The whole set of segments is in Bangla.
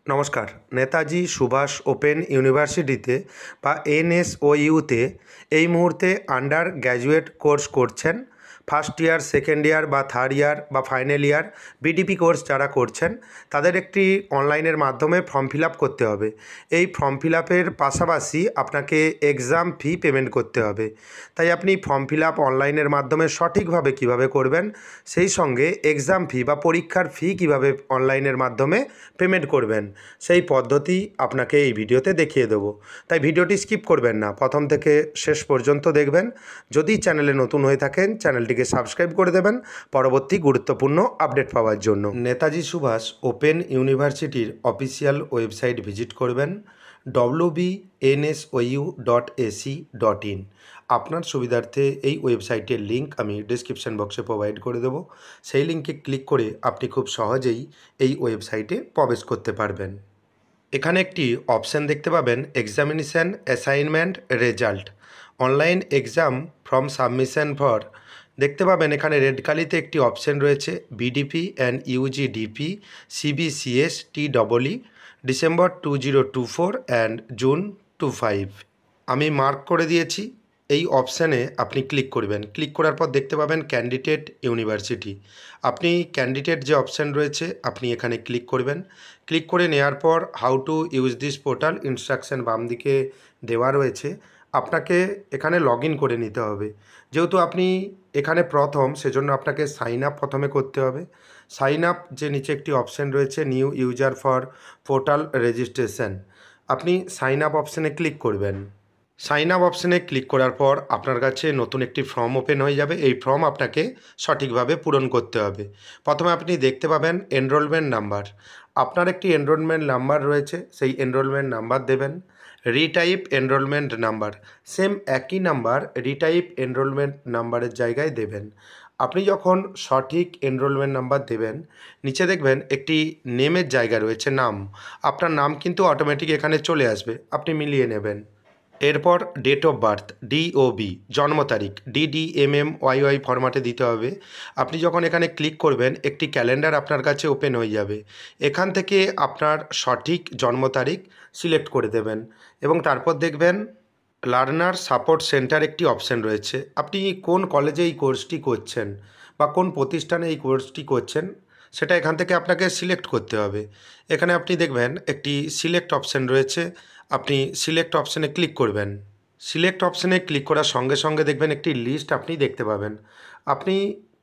নমস্কার। নেতাজি সুভাষ ওপেন ইউনিভার্সিটিতে বা এনএসওইউতে এই মুহূর্তে আন্ডার গ্র্যাজুয়েট কোর্স করছেন। ফার্স্ট ইয়ার, সেকেন্ড ইয়ার বা থার্ড ইয়ার বা ফাইনাল ইয়ার বিডিপি কোর্স যারা করছেন তাদের একটি অনলাইনের মাধ্যমে ফর্ম ফিল আপ করতে হবে। এই ফর্ম ফিল আপের পাশাপাশি আপনাকে এক্সাম ফি পেমেন্ট করতে হবে। তাই আপনি ফর্ম ফিল আপ অনলাইনের মাধ্যমে সঠিকভাবে কীভাবে করবেন, সেই সঙ্গে এক্সাম ফি বা পরীক্ষার ফি কীভাবে অনলাইনের মাধ্যমে পেমেন্ট করবেন, সেই পদ্ধতি আপনাকে এই ভিডিওতে দেখিয়ে দেবো। তাই ভিডিওটি স্কিপ করবেন না, প্রথম থেকে শেষ পর্যন্ত দেখবেন। যদি চ্যানেলে নতুন হয়ে থাকেন চ্যানেলটিকে সাবস্ক্রাইব করে দেবেন পরবর্তী গুরুত্বপূর্ণ আপডেট পাওয়ার জন্য। নেতাজি সুভাষ ওপেন ইউনিভার্সিটির অফিসিয়াল ওয়েবসাইট ভিজিট করবেন wbnsou.ac.in। আপনার সুবিধার্থে এই ওয়েবসাইটের লিঙ্ক আমি ডিসক্রিপশন বক্সে প্রোভাইড করে দেবো। সেই লিঙ্কে ক্লিক করে আপনি খুব সহজেই এই ওয়েবসাইটে প্রবেশ করতে পারবেন। এখানে একটি অপশান দেখতে পাবেন, examination assignment result, online exam from submission for. দেখতে পাবেন এখানে রেড কালিতে একটি অপশান রয়েছে, BDP and UGDP CBCS TEE December 2024 and June 25। আমি মার্ক করে দিয়েছি। এই অপশানে আপনি ক্লিক করবেন। ক্লিক করার পর দেখতে পাবেন ক্যান্ডিডেট ইউনিভার্সিটি। আপনি ক্যান্ডিডেট যে অপশান রয়েছে আপনি এখানে ক্লিক করবেন। ক্লিক করে নেওয়ার পর how to use this portal instruction বাম দিকে দেওয়া রয়েছে। আপনাকে এখানে লগ ইন করে নিতে হবে। যেহেতু আপনি এখানে প্রথম, সেজন্য আপনাকে সাইন আপ প্রথমে করতে হবে। সাইন আপ যে নিচে একটি অপশান রয়েছে, new user for portal registration, আপনি সাইন আপ অপশানে ক্লিক করবেন। সাইন আপ অপশানে ক্লিক করার পর আপনার কাছে নতুন একটি ফর্ম ওপেন হয়ে যাবে। এই ফর্ম আপনাকে সঠিকভাবে পূরণ করতে হবে। প্রথমে আপনি দেখতে পাবেন এনরোলমেন্ট নাম্বার। আপনার একটি এনরোলমেন্ট নাম্বার রয়েছে, সেই এনরোলমেন্ট নাম্বার দেবেন। রিটাইপ এনরোলমেন্ট নাম্বার, সেম একই নাম্বার রিটাইপ এনরোলমেন্ট নাম্বারের জায়গায় দেবেন। আপনি যখন সঠিক এনরোলমেন্ট নাম্বার দেবেন, নিচে দেখবেন একটি নেমের জায়গা রয়েছে, নাম। আপনার নাম কিন্তু অটোমেটিক এখানে চলে আসবে, আপনি মিলিয়ে নেবেন। এরপর ডেট অফ বার্থ DOB, জন্ম তারিখ DDMMYY ফরম্যাটে দিতে হবে। আপনি যখন এখানে ক্লিক করবেন একটি ক্যালেন্ডার আপনার কাছে ওপেন হয়ে যাবে। এখান থেকে আপনার সঠিক জন্ম তারিখ সিলেক্ট করে দেবেন এবং তারপর দেখবেন লার্নার সাপোর্ট সেন্টার একটি অপশান রয়েছে। আপনি কোন কলেজে এই কোর্সটি করছেন বা কোন প্রতিষ্ঠানে এই কোর্সটি করছেন সেটা এখান থেকে আপনাকে সিলেক্ট করতে হবে। এখানে আপনি দেখবেন একটি সিলেক্ট অপশান রয়েছে, আপনি সিলেক্ট অপশানে ক্লিক করবেন। সিলেক্ট অপশানে ক্লিক করার সঙ্গে সঙ্গে দেখবেন একটি লিস্ট আপনি দেখতে পাবেন। আপনি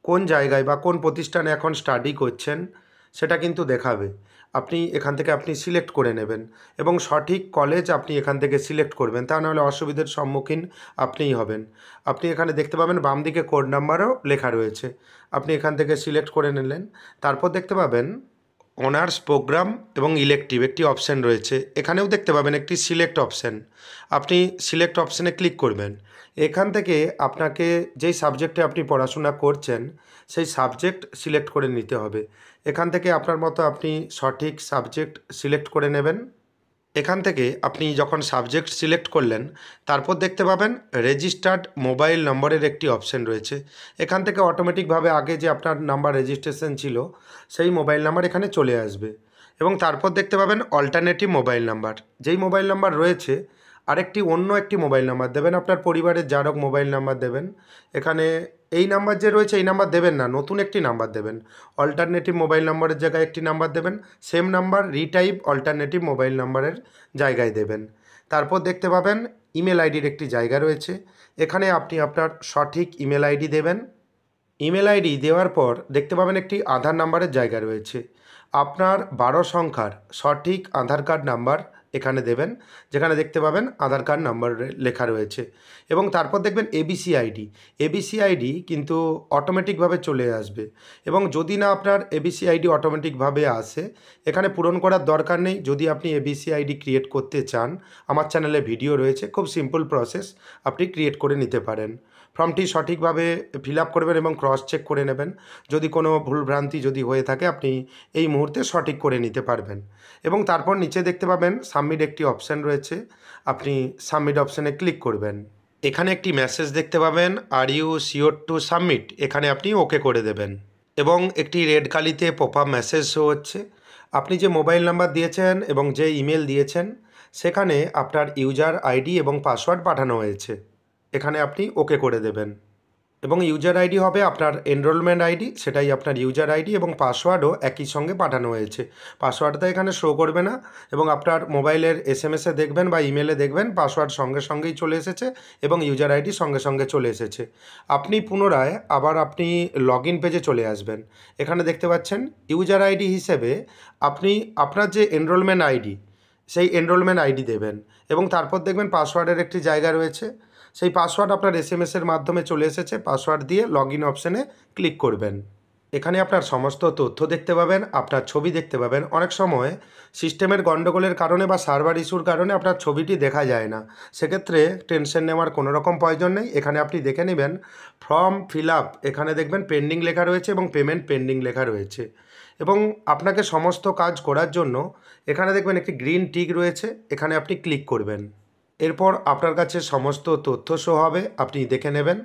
কোন জায়গায় বা কোন প্রতিষ্ঠানে এখন স্টাডি করছেন সেটা কিন্তু দেখাবে। আপনি এখান থেকে আপনি সিলেক্ট করে নেবেন এবং সঠিক কলেজ আপনি এখান থেকে সিলেক্ট করবেন, তা নাহলে অসুবিধার সম্মুখীন আপনিই হবেন। আপনি এখানে দেখতে পাবেন বাম দিকে কোড নাম্বারও লেখা রয়েছে, আপনি এখান থেকে সিলেক্ট করে নিলেন। তারপর দেখতে পাবেন অনার্স প্রোগ্রাম এবং ইলেকটিভ একটি অপশান রয়েছে, এখানেও দেখতে পাবেন একটি সিলেক্ট অপশান। আপনি সিলেক্ট অপশানে ক্লিক করবেন। এখান থেকে আপনাকে যেই সাবজেক্টে আপনি পড়াশোনা করছেন সেই সাবজেক্ট সিলেক্ট করে নিতে হবে। এখান থেকে আপনার মতো আপনি সঠিক সাবজেক্ট সিলেক্ট করে নেবেন। এখান থেকে আপনি যখন সাবজেক্ট সিলেক্ট করলেন তারপর দেখতে পাবেন রেজিস্টার্ড মোবাইল নম্বরের একটি অপশান রয়েছে। এখান থেকে অটোমেটিকভাবে আগে যে আপনার নাম্বার রেজিস্ট্রেশন ছিল সেই মোবাইল নাম্বার এখানে চলে আসবে এবং তারপর দেখতে পাবেন অল্টারনেটিভ মোবাইল নাম্বার। যেই মোবাইল নাম্বার রয়েছে আরেকটি অন্য একটি মোবাইল নাম্বার দেবেন, আপনার পরিবারের যার হোক মোবাইল নাম্বার দেবেন। এখানে এই নাম্বার যে রয়েছে এই নাম্বার দেবেন না, নতুন একটি নাম্বার দেবেন। অল্টারনেটিভ মোবাইল নাম্বারের জায়গায় একটি নাম্বার দেবেন, same number retype alternative mobile নাম্বারের জায়গায় দেবেন। তারপর দেখতে পাবেন ইমেল আইডির একটি জায়গা রয়েছে, এখানে আপনি আপনার সঠিক ইমেল আইডি দেবেন। ইমেল আইডি দেওয়ার পর দেখতে পাবেন একটি আধার নাম্বারের জায়গা রয়েছে, আপনার 12 সংখ্যার সঠিক আধার কার্ড নাম্বার এখানে দেবেন, যেখানে দেখতে পাবেন আধার কার্ড নাম্বার লেখা রয়েছে। এবং তারপর দেখবেন এবিসি আইডি। এবিসি আইডি কিন্তু অটোমেটিকভাবে চলে আসবে এবং যদি না আপনার এবিসি আইডি অটোমেটিকভাবে আসে এখানে পূরণ করার দরকার নেই। যদি আপনি এবিসি আইডি ক্রিয়েট করতে চান আমার চ্যানেলে ভিডিও রয়েছে, খুব সিম্পল প্রসেস, আপনি ক্রিয়েট করে নিতে পারেন। ফর্মটি সঠিকভাবে ফিল আপ করবেন এবং ক্রস চেক করে নেবেন। যদি কোনো ভুলভ্রান্তি যদি হয়ে থাকে আপনি এই মুহূর্তে সঠিক করে নিতে পারবেন। এবং তারপর নিচে দেখতে পাবেন সাবমিট একটি অপশান রয়েছে, আপনি সাবমিট অপশানে ক্লিক করবেন। এখানে একটি মেসেজ দেখতে পাবেন, are you sure to submit, এখানে আপনি ওকে করে দেবেন এবং একটি red কালিতে pop up message show হচ্ছে। আপনি যে মোবাইল নাম্বার দিয়েছেন এবং যে ইমেল দিয়েছেন সেখানে আপনার ইউজার আইডি এবং পাসওয়ার্ড পাঠানো হয়েছে। এখানে আপনি ওকে করে দেবেন এবং ইউজার আইডি হবে আপনার এনরোলমেন্ট আইডি, সেটাই আপনার ইউজার আইডি এবং পাসওয়ার্ডও একই সঙ্গে পাঠানো হয়েছে। পাসওয়ার্ডটা এখানে শো করবে না এবং আপনার মোবাইলের এসএমএসে দেখবেন বা ইমেলে দেখবেন পাসওয়ার্ড সঙ্গে সঙ্গেই চলে এসেছে এবং ইউজার আইডি সঙ্গে সঙ্গে চলে এসেছে। আপনি পুনরায় আবার আপনি লগ ইন পেজে চলে আসবেন। এখানে দেখতে পাচ্ছেন ইউজার আইডি হিসেবে আপনি আপনার যে এনরোলমেন্ট আইডি সেই এনরোলমেন্ট আইডি দেবেন এবং তারপর দেখবেন পাসওয়ার্ডের একটি জায়গা রয়েছে। সেই পাসওয়ার্ড আপনার এসএমএসের মাধ্যমে চলে এসেছে। পাসওয়ার্ড দিয়ে লগ ইন অপশানে ক্লিক করবেন। এখানে আপনার সমস্ত তথ্য দেখতে পাবেন, আপনার ছবি দেখতে পাবেন। অনেক সময় সিস্টেমের গণ্ডগোলের কারণে বা সার্ভার ইস্যুর কারণে আপনার ছবিটি দেখা যায় না, সেক্ষেত্রে টেনশন নেওয়ার কোনো রকম প্রয়োজন নেই। এখানে আপনি দেখে নেবেন ফর্ম ফিল আপ, এখানে দেখবেন পেন্ডিং লেখা রয়েছে এবং পেমেন্ট পেন্ডিং লেখা রয়েছে এবং আপনাকে সমস্ত কাজ করার জন্য এখানে দেখবেন একটি গ্রিন টিক রয়েছে, এখানে আপনি ক্লিক করবেন। এরপর আপনার কাছে সমস্ত তথ্য শো হবে, আপনি দেখে নেবেন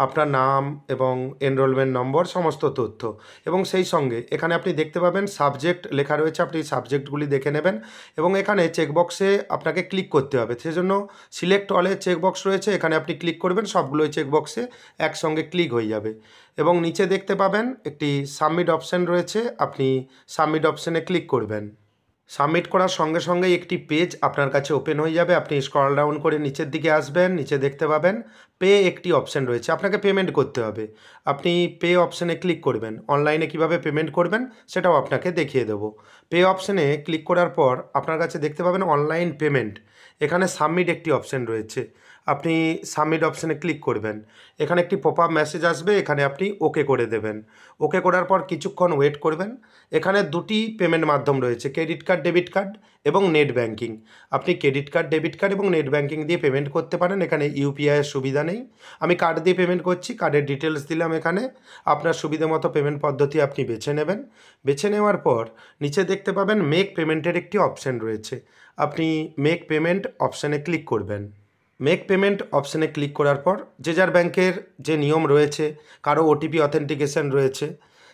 আপনার নাম এবং এনরোলমেন্ট নম্বর সমস্ত তথ্য এবং সেই সঙ্গে এখানে আপনি দেখতে পাবেন সাবজেক্ট লেখা রয়েছে, আপনি সাবজেক্টগুলি দেখে নেবেন এবং এখানে চেকবক্সে আপনাকে ক্লিক করতে হবে। সেজন্য সিলেক্ট অলে চেকবক্স রয়েছে, এখানে আপনি ক্লিক করবেন, সবগুলোই চেকবক্সে একসঙ্গে ক্লিক হয়ে যাবে এবং নিচে দেখতে পাবেন একটি সাবমিট অপশান রয়েছে, আপনি সাবমিট অপশানে ক্লিক করবেন। সাবমিট করার সঙ্গে সঙ্গেই একটি পেজ আপনার কাছে ওপেন হয়ে যাবে। আপনি স্ক্রল ডাউন করে নিচের দিকে আসবেন, নিচে দেখতে পাবেন পে একটি অপশান রয়েছে, আপনাকে পেমেন্ট করতে হবে। আপনি পে অপশানে ক্লিক করবেন। অনলাইনে কিভাবে পেমেন্ট করবেন সেটাও আপনাকে দেখিয়ে দেবো। পে অপশানে ক্লিক করার পর আপনার কাছে দেখতে পাবেন অনলাইন পেমেন্ট, এখানে সাবমিট একটি অপশান রয়েছে, আপনি সাবমিট অপশানে ক্লিক করবেন। এখানে একটি পপ আপ মেসেজ আসবে, এখানে আপনি ওকে করে দেবেন। ওকে করার পর কিছুক্ষণ ওয়েট করবেন। এখানে দুটি পেমেন্ট মাধ্যম রয়েছে, ক্রেডিট কার্ড ডেবিট কার্ড এবং নেট ব্যাঙ্কিং। আপনি ক্রেডিট কার্ড ডেবিট কার্ড এবং নেট ব্যাঙ্কিং দিয়ে পেমেন্ট করতে পারেন, এখানে ইউপিআইয়ের সুবিধা নেই। আমি কার্ড দিয়ে পেমেন্ট করছি, কার্ডের ডিটেলস দিলাম। এখানে আপনার সুবিধা মতো পেমেন্ট পদ্ধতি আপনি বেছে নেবেন। বেছে নেওয়ার পর নিচে দেখতে পাবেন মেক পেমেন্টের একটি অপশান রয়েছে, আপনি মেক পেমেন্ট অপশানে ক্লিক করবেন। মেক পেমেন্ট অপশানে ক্লিক করার পর যে যার ব্যাংকের যে নিয়ম রয়েছে, কারো ওটিপি অথেন্টিকেশন রয়েছে,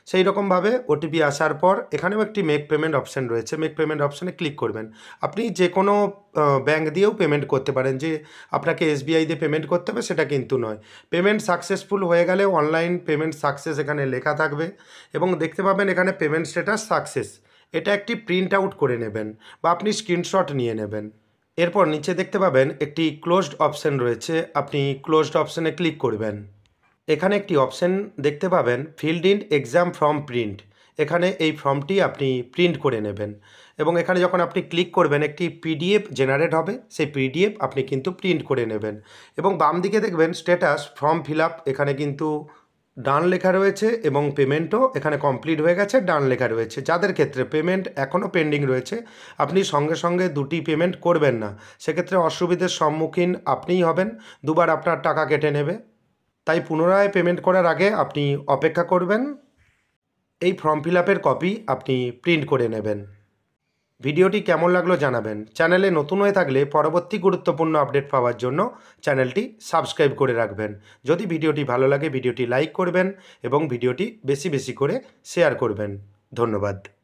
সেই রকমভাবে ওটিপি আসার পর এখানেও একটি মেক পেমেন্ট অপশান রয়েছে, মেক পেমেন্ট অপশানে ক্লিক করবেন। আপনি যে কোনো ব্যাঙ্ক দিয়েও পেমেন্ট করতে পারেন, যে আপনাকে এসবিআই দিয়ে পেমেন্ট করতে হবে সেটা কিন্তু নয়। পেমেন্ট সাকসেসফুল হয়ে গেলে অনলাইন পেমেন্ট সাকসেস এখানে লেখা থাকবে এবং দেখতে পাবেন এখানে পেমেন্ট স্ট্যাটাস সাকসেস, এটা একটি প্রিন্ট আউট করে নেবেন বা আপনি স্ক্রিনশট নিয়ে নেবেন। এরপর নিচে দেখতে পাবেন একটি ক্লোজড অপশান রয়েছে, আপনি ক্লোজড অপশানে ক্লিক করবেন। এখানে একটি অপশান দেখতে পাবেন field in exam form print, এখানে এই ফর্মটি আপনি প্রিন্ট করে নেবেন এবং এখানে যখন আপনি ক্লিক করবেন একটি পিডিএফ জেনারেট হবে, সেই পিডিএফ আপনি কিন্তু প্রিন্ট করে নেবেন এবং বাম দিকে দেখবেন স্ট্যাটাস ফর্ম ফিল আপ, এখানে কিন্তু ডান লেখা রয়েছে এবং পেমেন্টও এখানে কমপ্লিট হয়ে গেছে, ডান লেখা রয়েছে। যাদের ক্ষেত্রে পেমেন্ট এখনও পেন্ডিং রয়েছে, আপনি সঙ্গে সঙ্গে দুটি পেমেন্ট করবেন না, সেক্ষেত্রে অসুবিধার সম্মুখীন আপনিই হবেন, দুবার আপনার টাকা কেটে নেবে। তাই পুনরায় পেমেন্ট করার আগে আপনি অপেক্ষা করবেন। এই ফর্ম ফিল আপের কপি আপনি প্রিন্ট করে নেবেন। ভিডিওটি কেমন লাগলো জানাবেন। চ্যানেলে নতুন হয়ে থাকলে পরবর্তী গুরুত্বপূর্ণ আপডেট পাওয়ার জন্য চ্যানেলটি সাবস্ক্রাইব করে রাখবেন। যদি ভিডিওটি ভালো লাগে ভিডিওটি লাইক করবেন এবং ভিডিওটি বেশি বেশি করে শেয়ার করবেন। ধন্যবাদ।